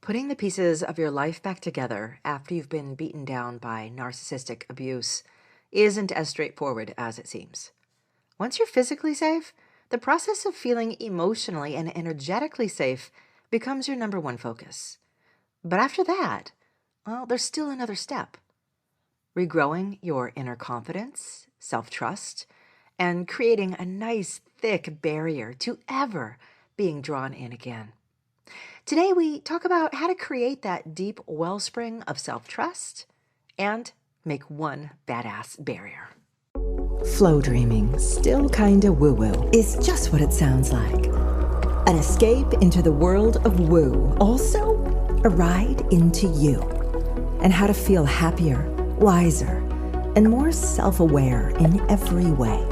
Putting the pieces of your life back together after you've been beaten down by narcissistic abuse isn't as straightforward as it seems. Once you're physically safe, the process of feeling emotionally and energetically safe becomes your number one focus. But after that, well, there's still another step. Regrowing your inner confidence, self-trust, and creating a nice, thick barrier to ever being drawn in again. Today, we talk about how to create that deep wellspring of self-trust and make one badass barrier. Flowdreaming, still kinda woo-woo, is just what it sounds like. An escape into the world of woo. Also, a ride into you. And how to feel happier, wiser, and more self-aware in every way.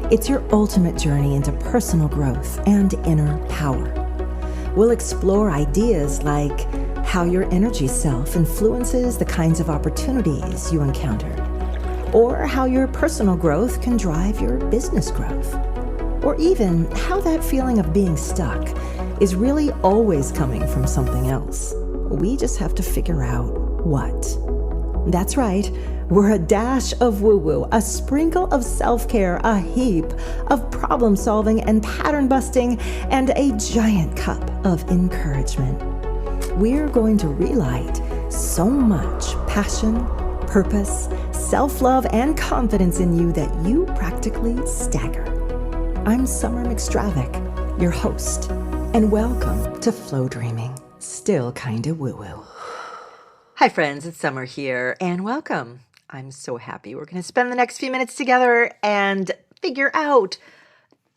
It's your ultimate journey into personal growth and inner power. We'll explore ideas like how your energy self influences the kinds of opportunities you encounter, or how your personal growth can drive your business growth, or even how that feeling of being stuck is really always coming from something else. We just have to figure out what. That's right. We're a dash of woo-woo, a sprinkle of self-care, a heap of problem-solving and pattern-busting, and a giant cup of encouragement. We're going to relight so much passion, purpose, self-love, and confidence in you that you practically stagger. I'm Summer McStravick, your host, and welcome to Flowdreaming, still kinda woo-woo. Hi friends, it's Summer here, and welcome. I'm so happy we're going to spend the next few minutes together and figure out,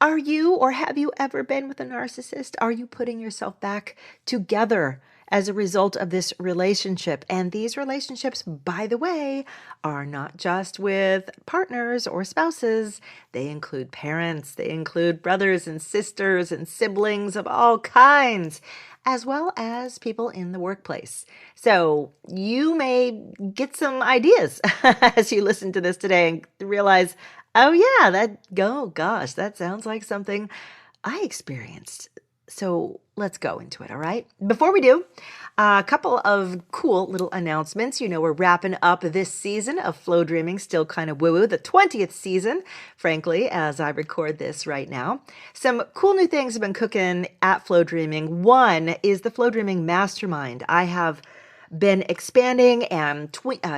are you or have you ever been with a narcissist? Are you putting yourself back together as a result of this relationship? And these relationships, by the way, are not just with partners or spouses. They include parents, they include brothers and sisters and siblings of all kinds, as well as people in the workplace. So you may get some ideas as you listen to this today and realize, oh yeah, that sounds like something I experienced. So let's go into it, all right? Before we do, a couple of cool little announcements. You know, we're wrapping up this season of Flowdreaming, still kind of woo-woo, the 20th season, frankly, as I record this right now. Some cool new things have been cooking at Flowdreaming. One is the Flowdreaming Mastermind. I have been expanding and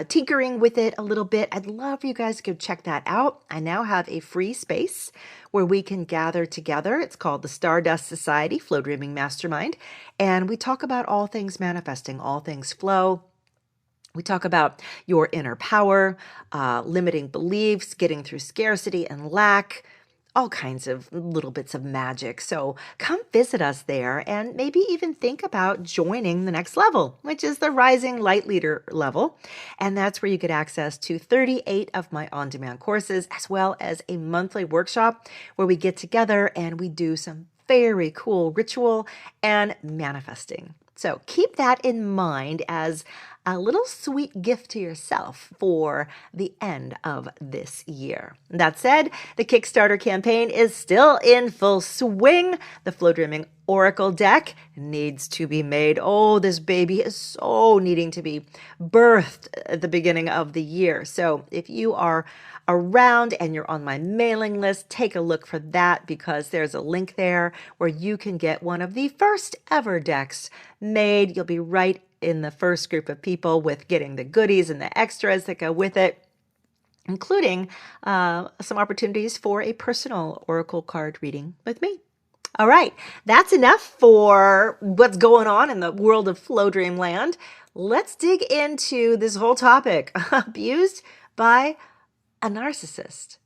tinkering with it a little bit. I'd love for you guys to go check that out. I now have a free space where we can gather together. It's called the Stardust Society Flowdreaming Mastermind. And we talk about all things manifesting, all things flow. We talk about your inner power, limiting beliefs, getting through scarcity and lack, all kinds of little bits of magic. So come visit us there and maybe even think about joining the next level, which is the Rising Light Leader level. And that's where you get access to 38 of my on-demand courses, as well as a monthly workshop where we get together and we do some very cool ritual and manifesting. So keep that in mind as a little sweet gift to yourself for the end of this year. That said, the Kickstarter campaign is still in full swing. The Flowdreaming Oracle deck needs to be made. Oh, this baby is so needing to be birthed at the beginning of the year. So if you are around and you're on my mailing list, take a look for that because there's a link there where you can get one of the first ever decks made. You'll be right in the first group of people with getting the goodies and the extras that go with it, including some opportunities for a personal oracle card reading with me. All right, that's enough for what's going on in the world of Flowdream land. Let's dig into this whole topic, abused by a narcissist.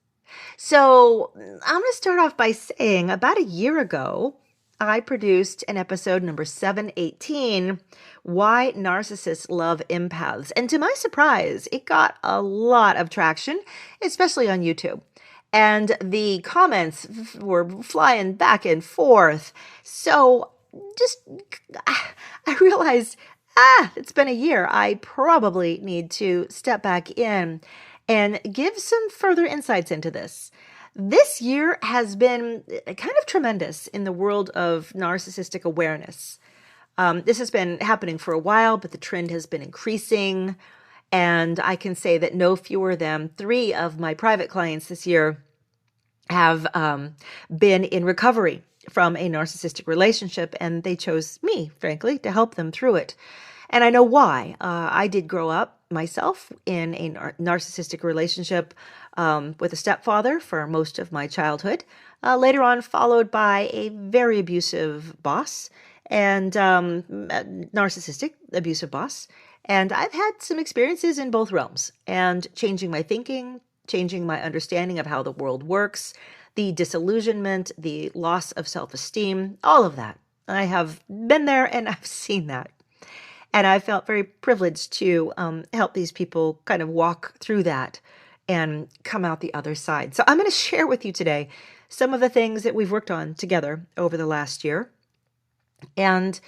So I'm going to start off by saying about a year ago, I produced an episode number 718, Why Narcissists Love Empaths. And to my surprise, it got a lot of traction, especially on YouTube. And the comments were flying back and forth. So I realized, it's been a year. I probably need to step back in and give some further insights into this. This year has been kind of tremendous in the world of narcissistic awareness. This has been happening for a while, but the trend has been increasing. And I can say that no fewer than 3 of my private clients this year have been in recovery from a narcissistic relationship, and they chose me, frankly, to help them through it. And I know why. I did grow up myself in a narcissistic relationship with a stepfather for most of my childhood, later on followed by a very abusive boss and narcissistic abusive boss. And I've had some experiences in both realms and changing my thinking, changing my understanding of how the world works, the disillusionment, the loss of self-esteem, all of that. I have been there and I've seen that. And I felt very privileged to help these people kind of walk through that and come out the other side. So I'm going to share with you today some of the things that we've worked on together over the last year and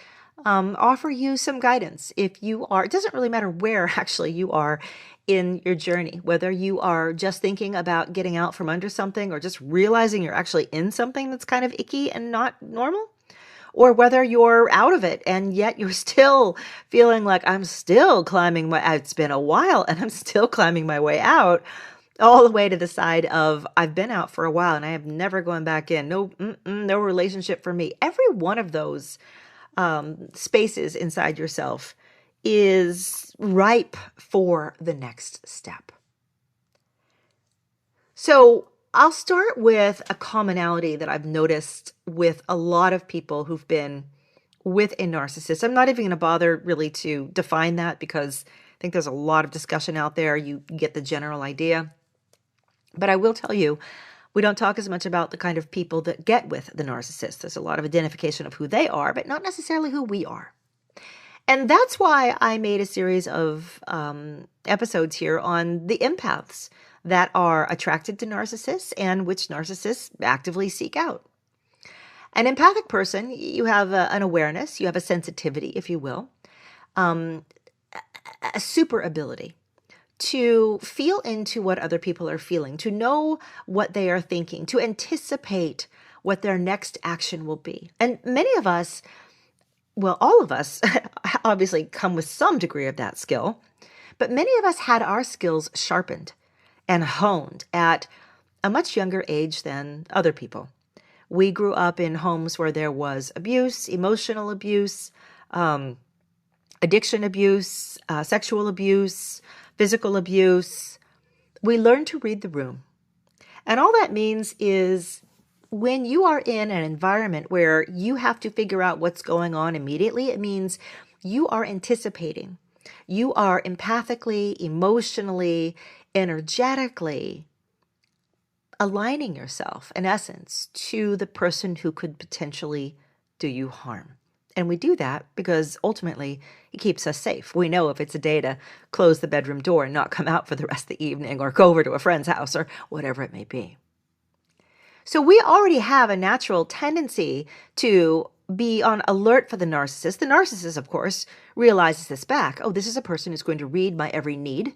offer you some guidance. If you are, it doesn't really matter where actually you are in your journey, whether you are just thinking about getting out from under something or just realizing you're actually in something that's kind of icky and not normal, or whether you're out of it and yet you're still feeling like I'm still climbing it's been a while and I'm still climbing my way out, all the way to the side of I've been out for a while and I have never gone back in. No relationship for me. Every one of those spaces inside yourself is ripe for the next step. So I'll start with a commonality that I've noticed with a lot of people who've been with a narcissist. I'm not even going to bother really to define that because I think there's a lot of discussion out there. You get the general idea. But I will tell you, we don't talk as much about the kind of people that get with the narcissist. There's a lot of identification of who they are, but not necessarily who we are. And that's why I made a series of episodes here on the empaths that are attracted to narcissists and which narcissists actively seek out. An empathic person, you have an awareness, you have a sensitivity, if you will, a super ability to feel into what other people are feeling, to know what they are thinking, to anticipate what their next action will be. And many of us, well, all of us obviously come with some degree of that skill, but many of us had our skills sharpened and honed at a much younger age than other people. We grew up in homes where there was abuse, emotional abuse, addiction abuse, sexual abuse, physical abuse. We learned to read the room. And all that means is when you are in an environment where you have to figure out what's going on immediately, it means you are anticipating. You are empathically, emotionally, energetically aligning yourself, in essence, to the person who could potentially do you harm. And we do that because ultimately it keeps us safe. We know if it's a day to close the bedroom door and not come out for the rest of the evening or go over to a friend's house or whatever it may be. So we already have a natural tendency to be on alert for the narcissist. The narcissist, of course, realizes this back. Oh, this is a person who's going to read my every need,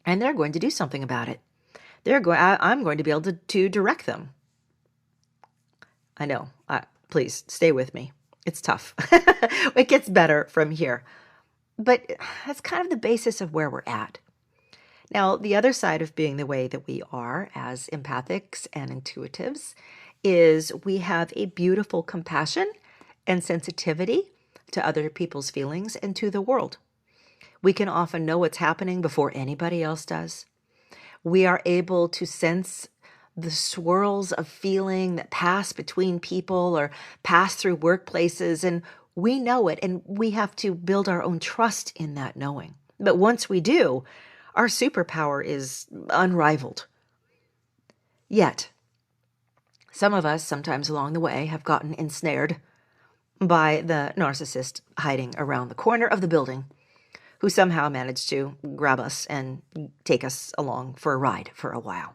and they're going to do something about it. I'm going to be able to direct them. I know. Please stay with me. It's tough. It gets better from here. But that's kind of the basis of where we're at. Now, the other side of being the way that we are as empathics and intuitives is we have a beautiful compassion and sensitivity to other people's feelings and to the world. We can often know what's happening before anybody else does. We are able to sense the swirls of feeling that pass between people or pass through workplaces, and we know it, and we have to build our own trust in that knowing. But once we do, our superpower is unrivaled. Yet, some of us, sometimes along the way, have gotten ensnared by the narcissist hiding around the corner of the building, who somehow managed to grab us and take us along for a ride for a while.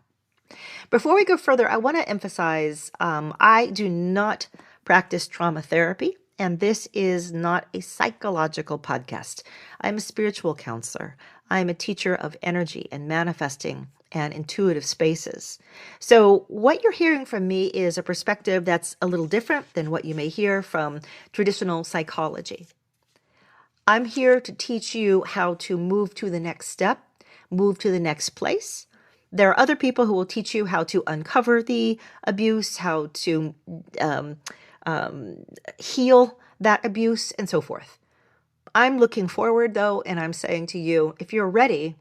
Before we go further, I want to emphasize I do not practice trauma therapy, and this is not a psychological podcast. I'm a spiritual counselor. I'm a teacher of energy and manifesting and intuitive spaces. So what you're hearing from me is a perspective that's a little different than what you may hear from traditional psychology. I'm here to teach you how to move to the next step, move to the next place. There are other people who will teach you how to uncover the abuse, how to heal that abuse, and so forth. I'm looking forward, though, and I'm saying to you, if you're ready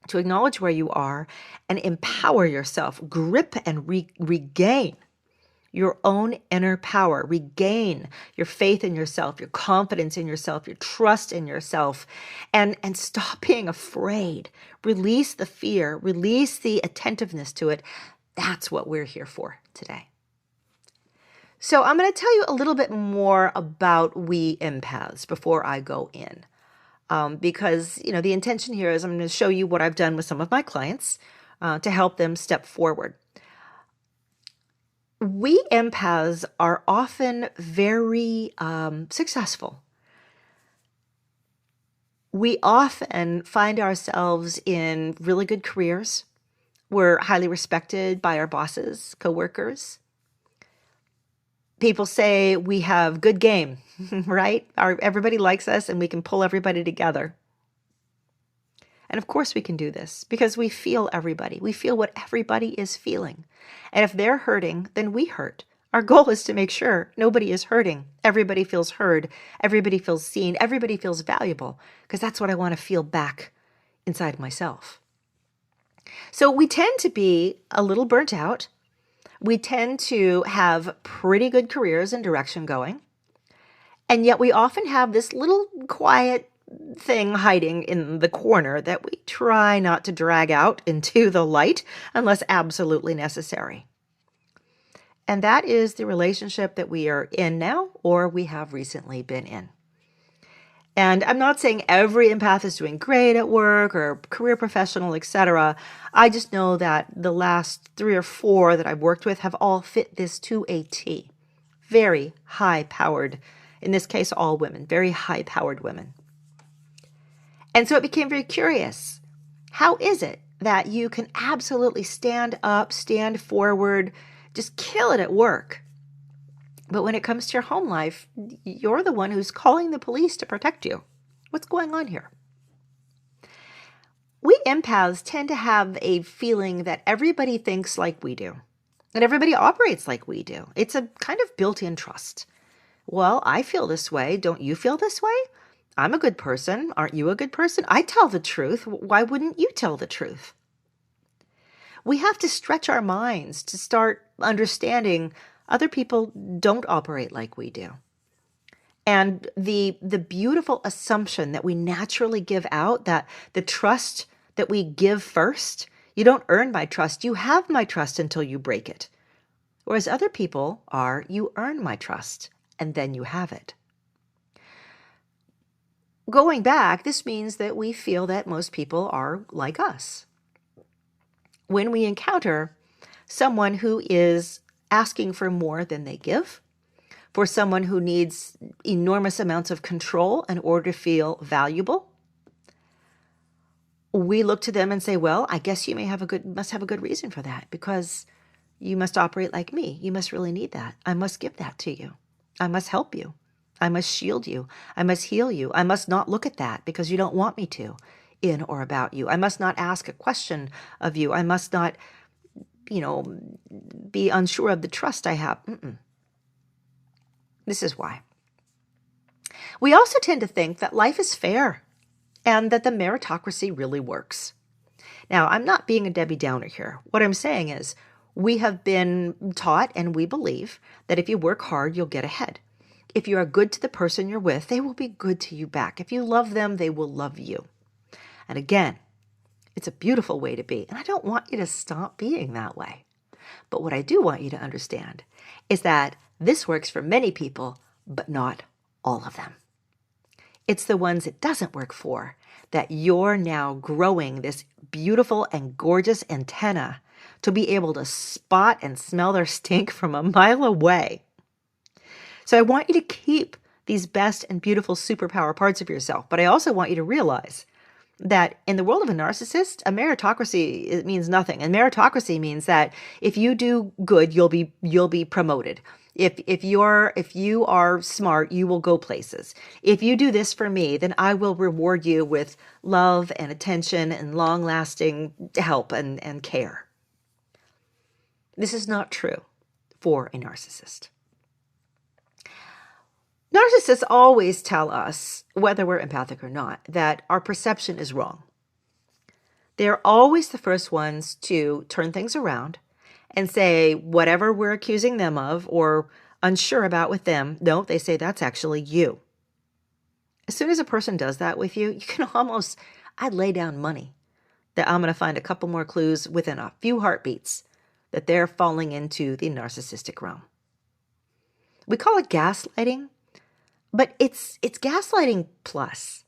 to acknowledge where you are and empower yourself, grip and regain your own inner power, regain your faith in yourself, your confidence in yourself, your trust in yourself, and stop being afraid. Release the fear, release the attentiveness to it. That's what we're here for today. So I'm going to tell you a little bit more about we empaths before I go in. Because, the intention here is I'm going to show you what I've done with some of my clients to help them step forward. We empaths are often very successful. We often find ourselves in really good careers. We're highly respected by our bosses, coworkers. People say we have good game, right? Everybody likes us and we can pull everybody together. And of course we can do this because we feel everybody. We feel what everybody is feeling. And if they're hurting, then we hurt. Our goal is to make sure nobody is hurting. Everybody feels heard. Everybody feels seen. Everybody feels valuable, because that's what I want to feel back inside myself. So we tend to be a little burnt out. We tend to have pretty good careers and direction going. And yet we often have this little quiet thing hiding in the corner that we try not to drag out into the light unless absolutely necessary. And that is the relationship that we are in now, or we have recently been in. And I'm not saying every empath is doing great at work or career professional, etc. I just know that the last 3 or 4 that I've worked with have all fit this to a T. Very high-powered, in this case, all women, very high-powered women. And so it became very curious. How is it that you can absolutely stand up, stand forward, just kill it at work? But when it comes to your home life, you're the one who's calling the police to protect you. What's going on here? We empaths tend to have a feeling that everybody thinks like we do, and everybody operates like we do. It's a kind of built-in trust. Well, I feel this way. Don't you feel this way? I'm a good person. Aren't you a good person? I tell the truth. Why wouldn't you tell the truth? We have to stretch our minds to start understanding other people don't operate like we do. And the beautiful assumption that we naturally give out, that the trust that we give first, you don't earn my trust. You have my trust until you break it. Whereas other people are, you earn my trust and then you have it. Going back, this means that we feel that most people are like us. When we encounter someone who is asking for more than they give, for someone who needs enormous amounts of control in order to feel valuable, we look to them and say, well, I guess you must have a good reason for that, because you must operate like me. You must really need that. I must give that to you. I must help you. I must shield you. I must heal you. I must not look at that because you don't want me to, in or about you. I must not ask a question of you. I must not, be unsure of the trust I have. This is why. We also tend to think that life is fair and that the meritocracy really works. Now, I'm not being a Debbie Downer here. What I'm saying is we have been taught and we believe that if you work hard, you'll get ahead. If you are good to the person you're with, they will be good to you back. If you love them, they will love you. And again, it's a beautiful way to be. And I don't want you to stop being that way. But what I do want you to understand is that this works for many people, but not all of them. It's the ones it doesn't work for that you're now growing this beautiful and gorgeous antenna to be able to spot and smell their stink from a mile away. So I want you to keep these best and beautiful superpower parts of yourself, but I also want you to realize that in the world of a narcissist, a meritocracy, it means nothing. And meritocracy means that if you do good, you'll be promoted. If you are smart, you will go places. If you do this for me, then I will reward you with love and attention and long-lasting help and care. This is not true for a narcissist. Narcissists always tell us, whether we're empathic or not, that our perception is wrong. They're always the first ones to turn things around and say whatever we're accusing them of or unsure about with them, no, they say that's actually you. As soon as a person does that with you, you can almost, I'd lay down money that I'm going to find a couple more clues within a few heartbeats that they're falling into the narcissistic realm. We call it gaslighting. But it's gaslighting plus.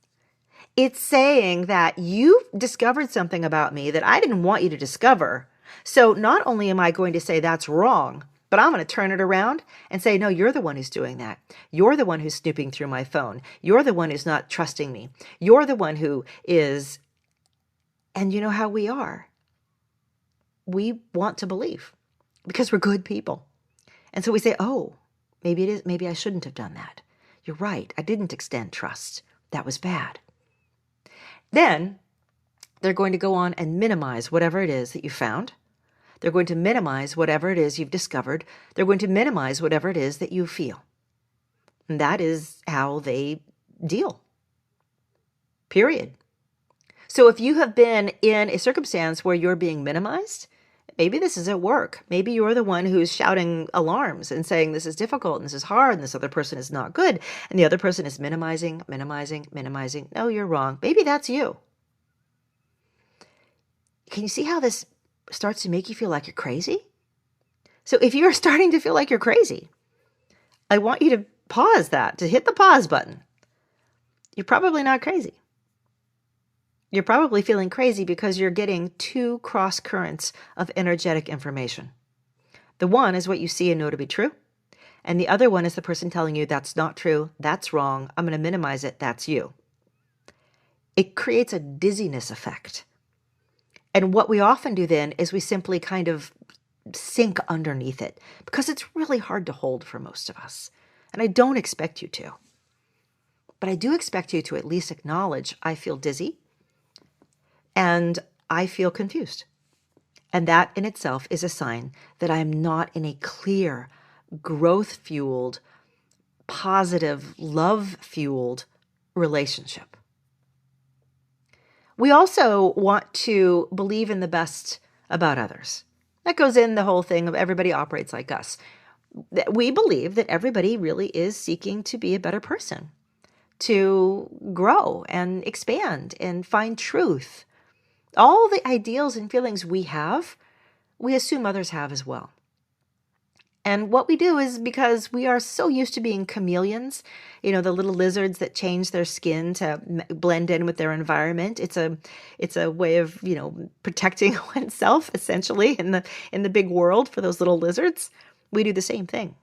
It's saying that you discovered something about me that I didn't want you to discover. So not only am I going to say that's wrong, but I'm going to turn it around and say, no, you're the one who's doing that. You're the one who's snooping through my phone. You're the one who's not trusting me. You're the one who is, and you know how we are. We want to believe because we're good people. And so we say, oh, maybe I shouldn't have done that. You're right. I didn't extend trust. That was bad. Then they're going to go on and minimize whatever it is that you found. They're going to minimize whatever it is you've discovered. They're going to minimize whatever it is that you feel. And that is how they deal. Period. So if you have been in a circumstance where you're being minimized, maybe this is at work. Maybe you're the one who's shouting alarms and saying this is difficult and this is hard and this other person is not good. And the other person is minimizing. No, you're wrong. Maybe that's you. Can you see how this starts to make you feel like you're crazy? So if you're starting to feel like you're crazy, I want you to pause that, to hit the pause button. You're probably not crazy. You're probably feeling crazy because you're getting two cross currents of energetic information. The one is what you see and know to be true. And the other one is the person telling you that's not true, that's wrong, I'm going to minimize it, that's you. It creates a dizziness effect. And what we often do then is we simply kind of sink underneath it because it's really hard to hold for most of us. And I don't expect you to. But I do expect you to at least acknowledge I feel dizzy. And I feel confused. And that in itself is a sign that I am not in a clear, growth-fueled, positive, love-fueled relationship. We also want to believe in the best about others. That goes in the whole thing of everybody operates like us. We believe that everybody really is seeking to be a better person, to grow and expand and find truth. All the ideals and feelings we have, we assume others have as well. And what we do is because we are so used to being chameleons, the little lizards that change their skin to blend in with their environment. It's a way of, protecting oneself essentially in the big world for those little lizards. We do the same thing.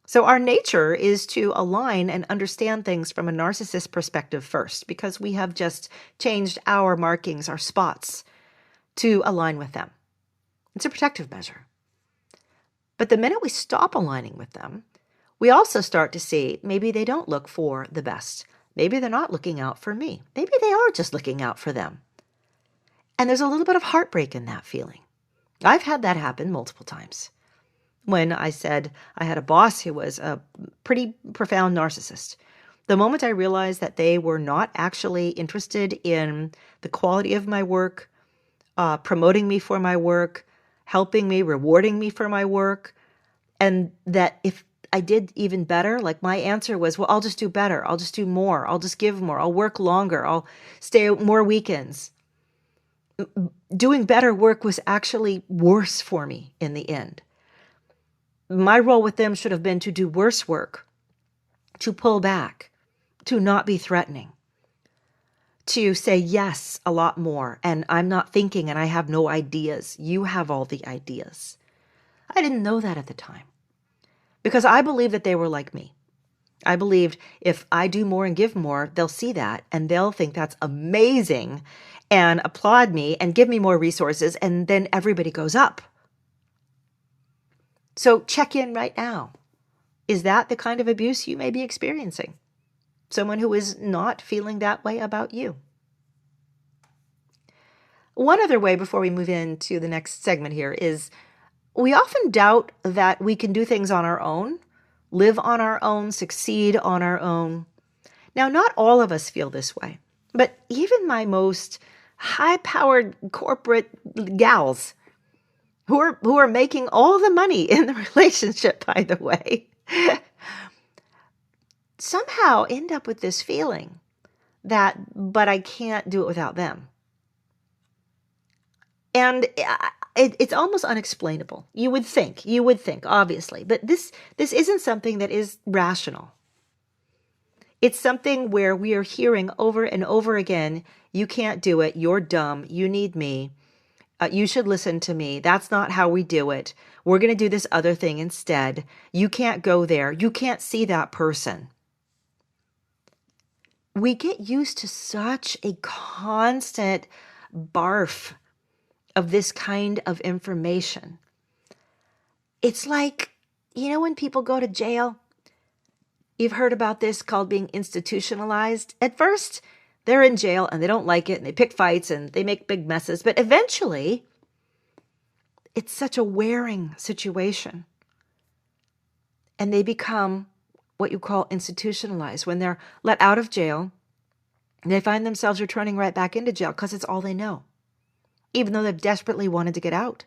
So our nature is to align and understand things from a narcissist perspective first, because we have just changed our markings, our spots, to align with them. It's a protective measure. But the minute we stop aligning with them, we also start to see maybe they don't look for the best. Maybe they're not looking out for me. Maybe they are just looking out for them. And there's a little bit of heartbreak in that feeling. I've had that happen multiple times. When I said I had a boss who was a pretty profound narcissist, the moment I realized that they were not actually interested in the quality of my work, promoting me for my work, helping me, rewarding me for my work, and that if I did even better, like my answer was, well, I'll just do better. I'll just do more. I'll just give more. I'll work longer. I'll stay more weekends. Doing better work was actually worse for me in the end. My role with them should have been to do worse work, to pull back, to not be threatening, to say yes a lot more. And I'm not thinking and I have no ideas. You have all the ideas. I didn't know that at the time because I believed that they were like me. I believed if I do more and give more, they'll see that and they'll think that's amazing and applaud me and give me more resources, and then everybody goes up. So check in right now. Is that the kind of abuse you may be experiencing? Someone who is not feeling that way about you. One other way before we move into the next segment here is we often doubt that we can do things on our own, live on our own, succeed on our own. Now, not all of us feel this way, but even my most high-powered corporate gals who are making all the money in the relationship, by the way, somehow end up with this feeling that, but I can't do it without them. And it's almost unexplainable. You would think, obviously, but this isn't something that is rational. It's something where we are hearing over and over again, you can't do it, you're dumb, you need me, you should listen to me, that's not how we do it, we're going to do this other thing instead, you can't go there, you can't see that person. We get used to such a constant barf of this kind of information. It's like, when people go to jail, you've heard about this called being institutionalized. At first, they're in jail and they don't like it and they pick fights and they make big messes, but eventually, it's such a wearing situation. And they become what you call institutionalized. When they're let out of jail, they find themselves returning right back into jail because it's all they know. Even though they've desperately wanted to get out.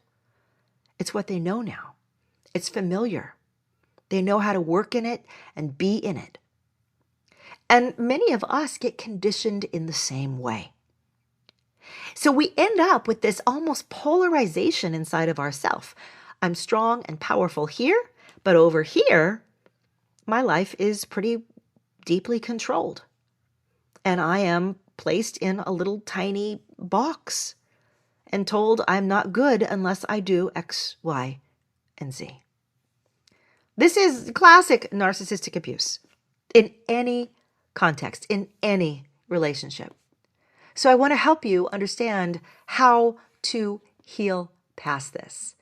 It's what they know now. It's familiar. They know how to work in it and be in it. And many of us get conditioned in the same way. So we end up with this almost polarization inside of ourselves. I'm strong and powerful here, but over here, my life is pretty deeply controlled. And I am placed in a little tiny box and told I'm not good unless I do X, Y, and Z. This is classic narcissistic abuse in any context, in any relationship. So I want to help you understand how to heal past this.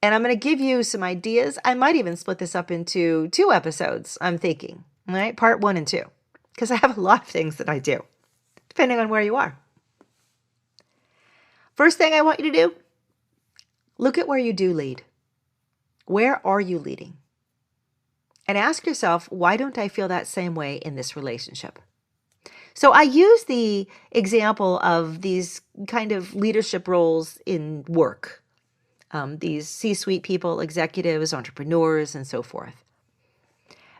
And I'm going to give you some ideas. I might even split this up into 2 episodes, I'm thinking, all right? Part 1 and 2, because I have a lot of things that I do, depending on where you are. First thing I want you to do, look at where you do lead. Where are you leading? And ask yourself, why don't I feel that same way in this relationship? So I use the example of these kind of leadership roles in work. These C-suite people, executives, entrepreneurs, and so forth.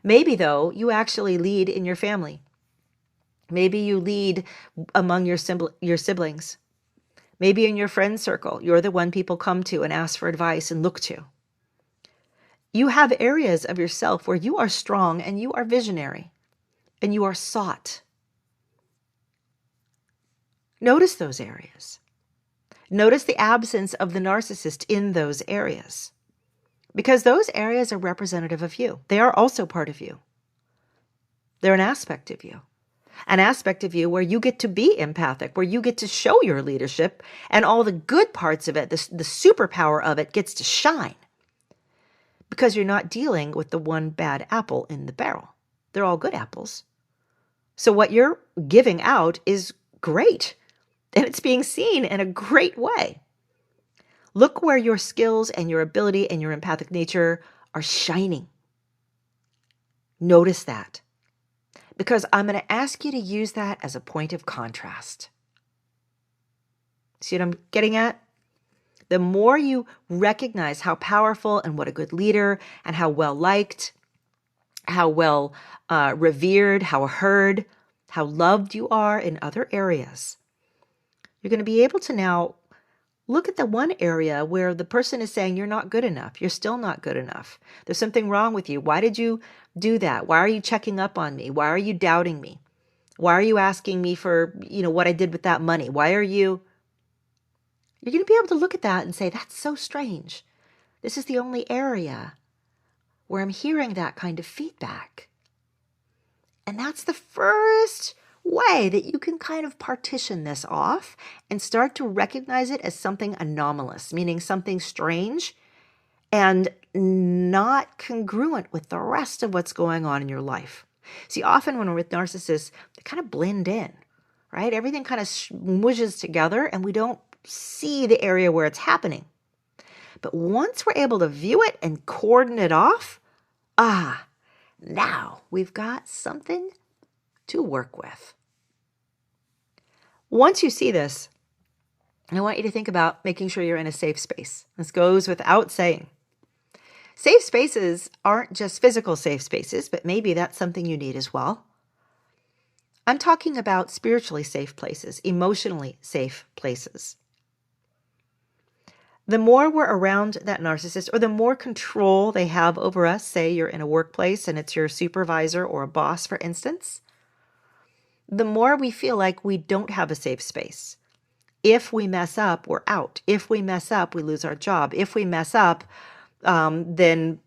Maybe, though, you actually lead in your family. Maybe you lead among your siblings. Maybe in your friend circle, you're the one people come to and ask for advice and look to. You have areas of yourself where you are strong and you are visionary and you are sought. Notice those areas. Notice the absence of the narcissist in those areas, because those areas are representative of you. They are also part of you. They're an aspect of you. An aspect of you where you get to be empathic, where you get to show your leadership, and all the good parts of it, the superpower of it gets to shine. Because you're not dealing with the one bad apple in the barrel. They're all good apples. So what you're giving out is great, and it's being seen in a great way. Look where your skills and your ability and your empathic nature are shining. Notice that. Because I'm going to ask you to use that as a point of contrast. See what I'm getting at? The more you recognize how powerful and what a good leader and how well liked, how well revered, how heard, how loved you are in other areas, you're going to be able to now look at the one area where the person is saying you're not good enough. You're still not good enough. There's something wrong with you. Why did you do that? Why are you checking up on me? Why are you doubting me? Why are you asking me for, what I did with that money? Why are you... You're going to be able to look at that and say, that's so strange. This is the only area where I'm hearing that kind of feedback. And that's the first way that you can kind of partition this off and start to recognize it as something anomalous, meaning something strange and not congruent with the rest of what's going on in your life. See, often when we're with narcissists, they kind of blend in, right? Everything kind of smooshes together and we don't see the area where it's happening. But once we're able to view it and cordon it off, now we've got something to work with. Once you see this, I want you to think about making sure you're in a safe space. This goes without saying. Safe spaces aren't just physical safe spaces, but maybe that's something you need as well. I'm talking about spiritually safe places, emotionally safe places. The more we're around that narcissist, or the more control they have over us, say you're in a workplace and it's your supervisor or a boss, for instance, the more we feel like we don't have a safe space. If we mess up, we're out. If we mess up, we lose our job. If we mess up, then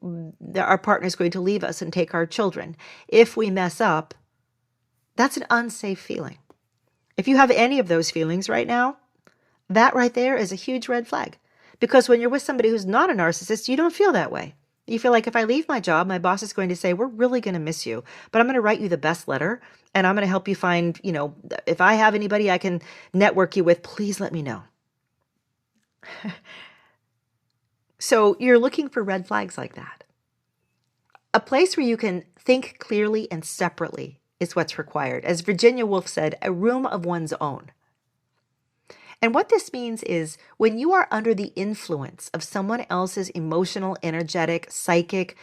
our partner's going to leave us and take our children. If we mess up, that's an unsafe feeling. If you have any of those feelings right now, that right there is a huge red flag. Because when you're with somebody who's not a narcissist, you don't feel that way. You feel like if I leave my job, my boss is going to say, we're really going to miss you, but I'm going to write you the best letter and I'm going to help you find, if I have anybody I can network you with, please let me know. So you're looking for red flags like that. A place where you can think clearly and separately is what's required. As Virginia Woolf said, a room of one's own. And what this means is when you are under the influence of someone else's emotional, energetic, psychic,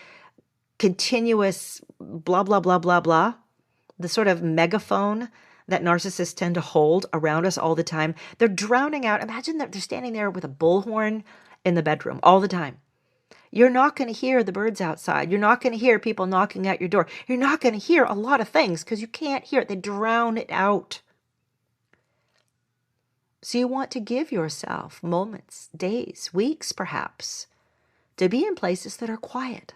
continuous blah, blah, blah, blah, blah, the sort of megaphone that narcissists tend to hold around us all the time, they're drowning out. Imagine that they're standing there with a bullhorn in the bedroom all the time. You're not going to hear the birds outside. You're not going to hear people knocking at your door. You're not going to hear a lot of things because you can't hear it. They drown it out. So you want to give yourself moments, days, weeks perhaps, to be in places that are quiet.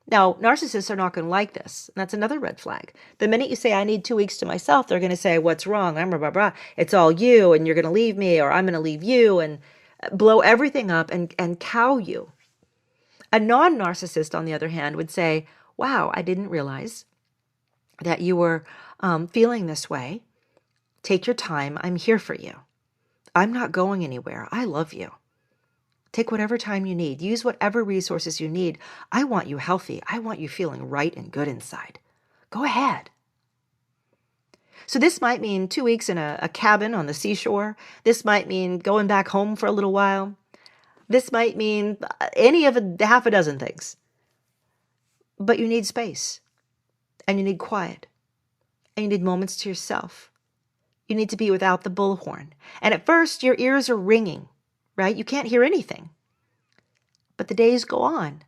Now, narcissists are not going to like this. And that's another red flag. The minute you say, I need 2 weeks to myself, they're going to say, what's wrong? I'm blah, blah, blah. It's all you and you're going to leave me or I'm going to leave you and blow everything up and cow you. A non-narcissist, on the other hand, would say, wow, I didn't realize that you were feeling this way. Take your time. I'm here for you. I'm not going anywhere. I love you. Take whatever time you need. Use whatever resources you need. I want you healthy. I want you feeling right and good inside. Go ahead. So this might mean 2 weeks in a cabin on the seashore. This might mean going back home for a little while. This might mean any of half a dozen things. But you need space. And you need quiet. And you need moments to yourself. You need to be without the bullhorn. And at first, your ears are ringing, right? You can't hear anything. But the days go on.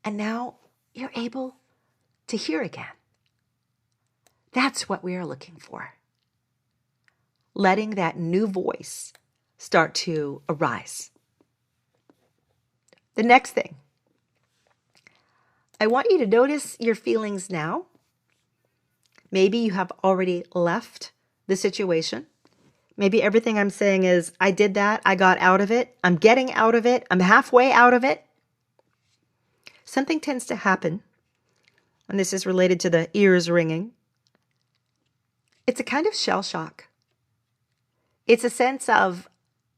And now you're able to hear again. That's what we are looking for. Letting that new voice start to arise. The next thing, I want you to notice your feelings now. Maybe you have already left the situation. Maybe everything I'm saying is, I did that, I got out of it, I'm getting out of it, I'm halfway out of it. Something tends to happen, and this is related to the ears ringing. It's a kind of shell shock. It's a sense of,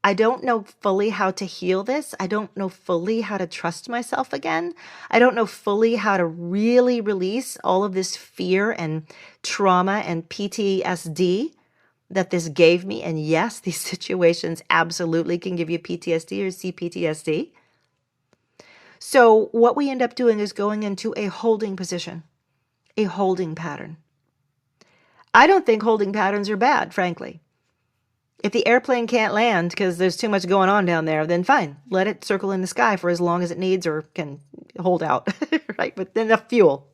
I don't know fully how to heal this. I don't know fully how to trust myself again. I don't know fully how to really release all of this fear and trauma and PTSD that this gave me. And yes, these situations absolutely can give you PTSD or CPTSD. So what we end up doing is going into a holding position, a holding pattern. I don't think holding patterns are bad, frankly. If the airplane can't land because there's too much going on down there, then fine. Let it circle in the sky for as long as it needs or can hold out, right? With enough fuel.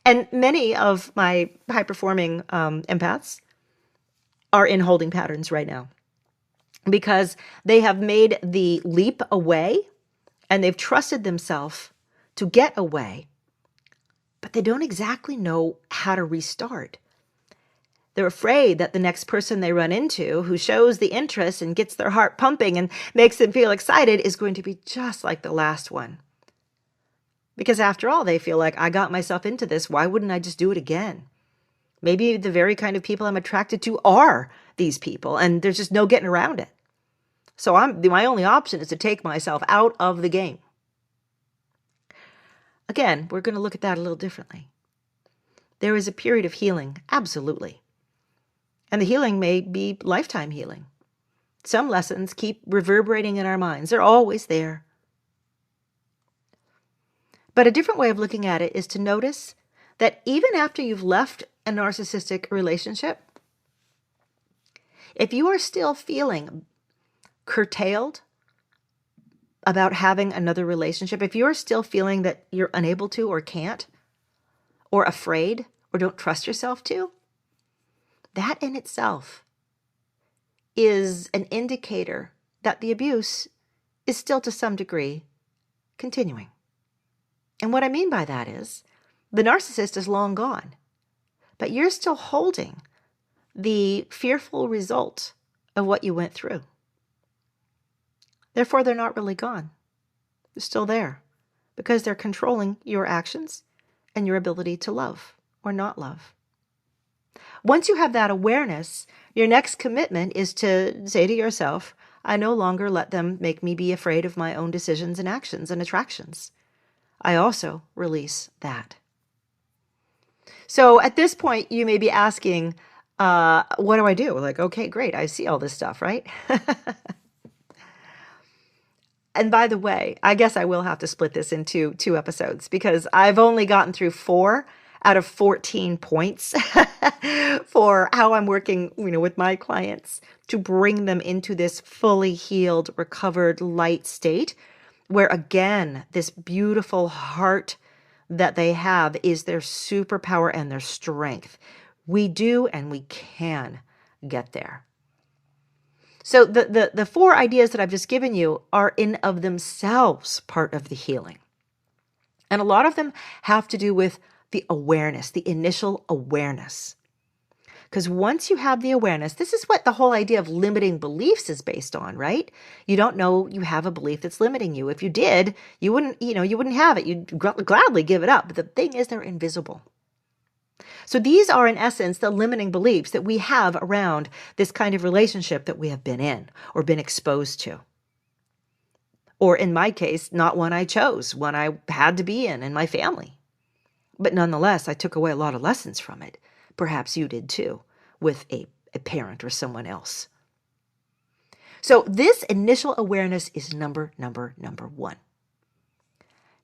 And many of my high-performing empaths are in holding patterns right now because they have made the leap away and they've trusted themselves to get away but they don't exactly know how to restart. They're afraid that the next person they run into who shows the interest and gets their heart pumping and makes them feel excited is going to be just like the last one. Because after all, they feel like, I got myself into this. Why wouldn't I just do it again? Maybe the very kind of people I'm attracted to are these people, and there's just no getting around it. So my only option is to take myself out of the game. Again, we're going to look at that a little differently. There is a period of healing, absolutely. And the healing may be lifetime healing. Some lessons keep reverberating in our minds. They're always there. But a different way of looking at it is to notice that even after you've left a narcissistic relationship, if you are still feeling curtailed about having another relationship, if you're still feeling that you're unable to or can't, or afraid, or don't trust yourself to, that in itself is an indicator that the abuse is still to some degree continuing. And what I mean by that is the narcissist is long gone, but you're still holding the fearful result of what you went through. Therefore, they're not really gone. They're still there because they're controlling your actions and your ability to love or not love. Once you have that awareness, your next commitment is to say to yourself, I no longer let them make me be afraid of my own decisions and actions and attractions. I also release that. So at this point, you may be asking, what do I do? Like, okay, great. I see all this stuff, right? And by the way, I guess I will have to split this into 2 episodes because I've only gotten through 4 out of 14 points for how I'm working, with my clients to bring them into this fully healed, recovered, light state where, again, this beautiful heart that they have is their superpower and their strength. We do and we can get there. So the 4 ideas that I've just given you are in of themselves part of the healing. And a lot of them have to do with the awareness, the initial awareness. Because once you have the awareness, this is what the whole idea of limiting beliefs is based on, right? You don't know you have a belief that's limiting you. If you did, you wouldn't have it. You'd gladly give it up. But the thing is, they're invisible. So these are, in essence, the limiting beliefs that we have around this kind of relationship that we have been in or been exposed to. Or in my case, not one I chose, one I had to be in my family. But nonetheless, I took away a lot of lessons from it. Perhaps you did too, with a parent or someone else. So this initial awareness is number 1.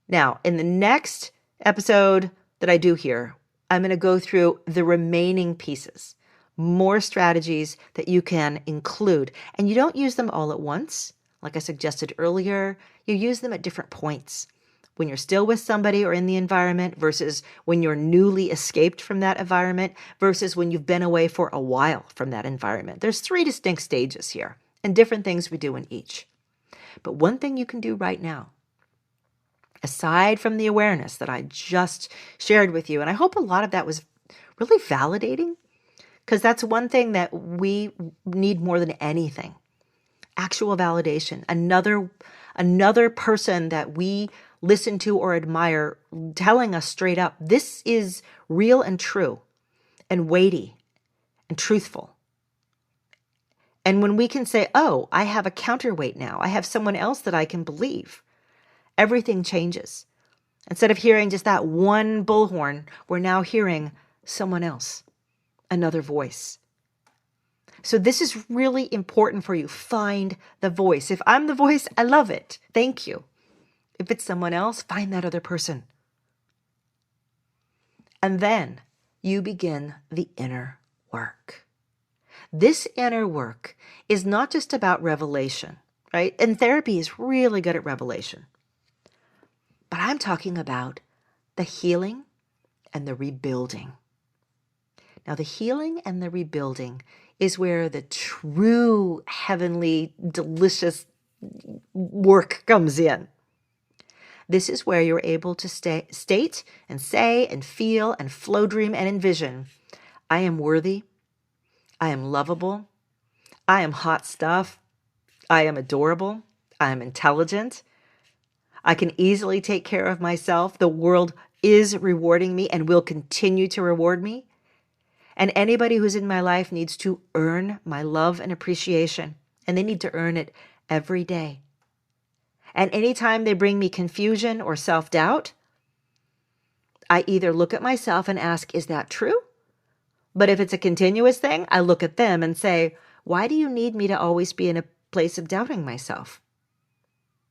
Now, in the next episode that I do here, I'm going to go through the remaining pieces, more strategies that you can include. And you don't use them all at once. Like I suggested earlier, you use them at different points. When you're still with somebody or in the environment versus when you're newly escaped from that environment versus when you've been away for a while from that environment. There's 3 distinct stages here and different things we do in each. But one thing you can do right now, aside from the awareness that I just shared with you, and I hope a lot of that was really validating, because that's one thing that we need more than anything. Actual validation. Another person that we listen to or admire telling us straight up, this is real and true and weighty and truthful. And when we can say, oh, I have a counterweight now, I have someone else that I can believe, everything changes. Instead of hearing just that one bullhorn, we're now hearing someone else, another voice. So this is really important for you. Find the voice. If I'm the voice, I love it. Thank you. If it's someone else, find that other person. And then you begin the inner work. This inner work is not just about revelation, right? And therapy is really good at revelation. But I'm talking about the healing and the rebuilding. Now, the healing and the rebuilding is where the true heavenly, delicious work comes in. This is where you're able to state and say and feel and flow dream and envision. I am worthy. I am lovable. I am hot stuff. I am adorable. I am intelligent. I can easily take care of myself. The world is rewarding me and will continue to reward me. And anybody who's in my life needs to earn my love and appreciation. And they need to earn it every day. And anytime they bring me confusion or self-doubt, I either look at myself and ask, is that true? But if it's a continuous thing, I look at them and say, why do you need me to always be in a place of doubting myself?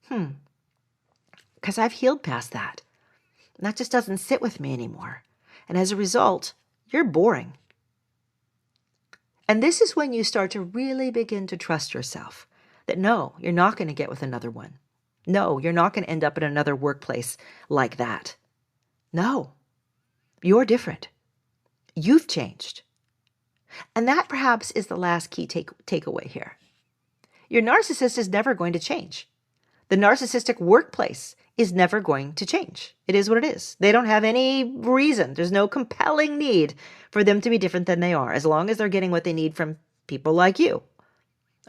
Because I've healed past that. And that just doesn't sit with me anymore. And as a result, you're boring. And this is when you start to really begin to trust yourself. That no, you're not going to get with another one. No, you're not going to end up in another workplace like that. No, you're different. You've changed. And that perhaps is the last key takeaway here. Your narcissist is never going to change. The narcissistic workplace is never going to change. It is what it is. They don't have any reason. There's no compelling need for them to be different than they are, as long as they're getting what they need from people like you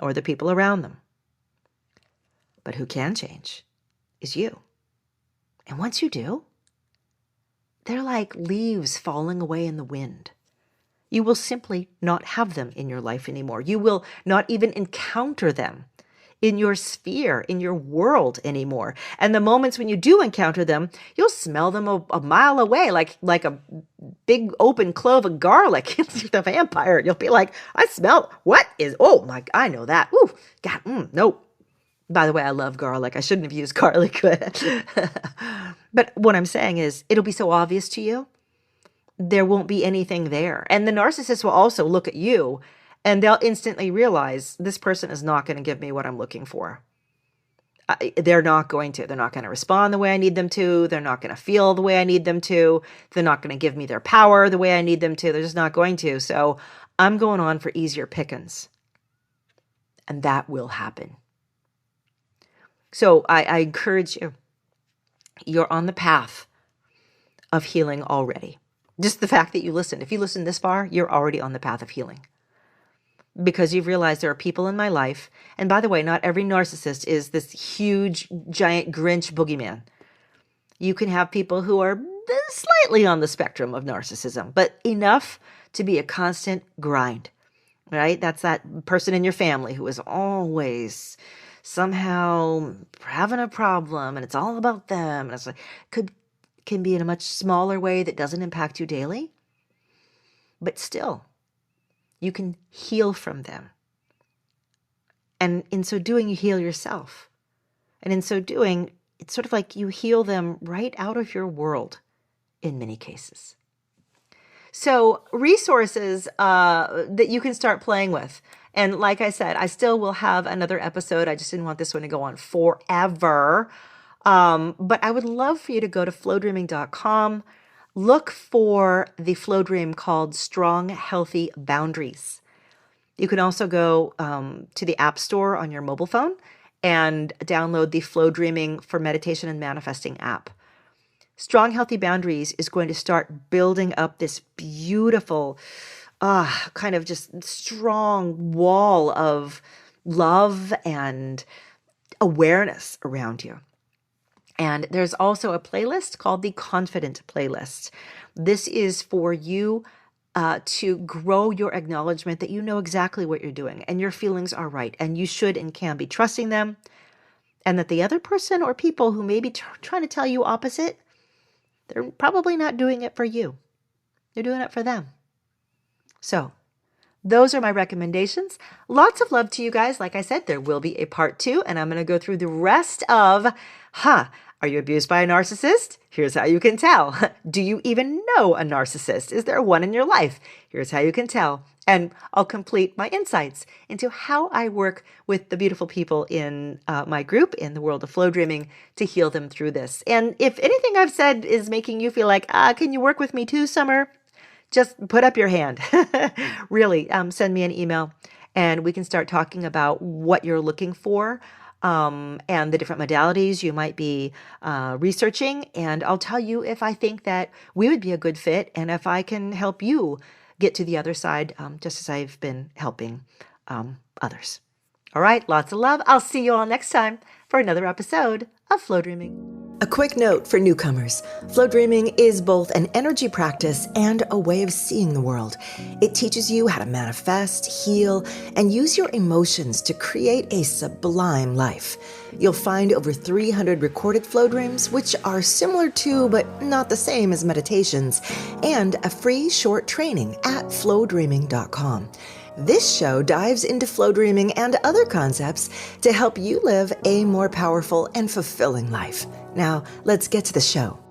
or the people around them. But who can change is you. And once you do, they're like leaves falling away in the wind. You will simply not have them in your life anymore. You will not even encounter them in your sphere, in your world anymore. And the moments when you do encounter them, you'll smell them a mile away, like a big open clove of garlic. The vampire. You'll be like, I smell, what is, oh my, I know that. Ooh, God, nope. By the way, I love garlic. I shouldn't have used garlic. But what I'm saying is, it'll be so obvious to you, there won't be anything there. And the narcissist will also look at you and they'll instantly realize this person is not going to give me what I'm looking for. They're not going to. They're not going to respond the way I need them to. They're not going to feel the way I need them to. They're not going to give me their power the way I need them to. They're just not going to. So I'm going on for easier pickings. And that will happen. So I encourage you. You're on the path of healing already. Just the fact that you listened. If you listened this far, you're already on the path of healing. Because you've realized there are people in my life. And by the way, not every narcissist is this huge, giant Grinch boogeyman. You can have people who are slightly on the spectrum of narcissism, but enough to be a constant grind, right? That's that person in your family who is always somehow having a problem and it's all about them. And it's like, can be in a much smaller way that doesn't impact you daily. But still, you can heal from them. And in so doing, you heal yourself. And in so doing, it's sort of like you heal them right out of your world in many cases. So resources that you can start playing with. And like I said, I still will have another episode. I just didn't want this one to go on forever. But I would love for you to go to flowdreaming.com. Look for the flow dream called Strong, Healthy Boundaries. You can also go to the App Store on your mobile phone and download the Flow Dreaming for Meditation and Manifesting app. Strong, Healthy Boundaries is going to start building up this beautiful, kind of just strong wall of love and awareness around you. And there's also a playlist called the Confident Playlist. This is for you to grow your acknowledgement that you know exactly what you're doing and your feelings are right and you should and can be trusting them, and that the other person or people who may be trying to tell you opposite, they're probably not doing it for you. They're doing it for them. So those are my recommendations. Lots of love to you guys. Like I said, there will be a part 2, and I'm going to go through the rest of, are you abused by a narcissist? Here's how you can tell. Do you even know a narcissist? Is there one in your life? Here's how you can tell. And I'll complete my insights into how I work with the beautiful people in my group in the world of flow dreaming to heal them through this. And if anything I've said is making you feel like, can you work with me too, Summer? Just put up your hand. Really, send me an email and we can start talking about what you're looking for and the different modalities you might be researching. And I'll tell you if I think that we would be a good fit and if I can help you get to the other side, just as I've been helping others. All right, lots of love. I'll see you all next time for another episode of Flow Dreaming. A quick note for newcomers. Flow Dreaming is both an energy practice and a way of seeing the world. It teaches you how to manifest, heal, and use your emotions to create a sublime life. You'll find over 300 recorded flow dreams, which are similar to but not the same as meditations, and a free short training at flowdreaming.com. This show dives into flow dreaming and other concepts to help you live a more powerful and fulfilling life. Now, let's get to the show.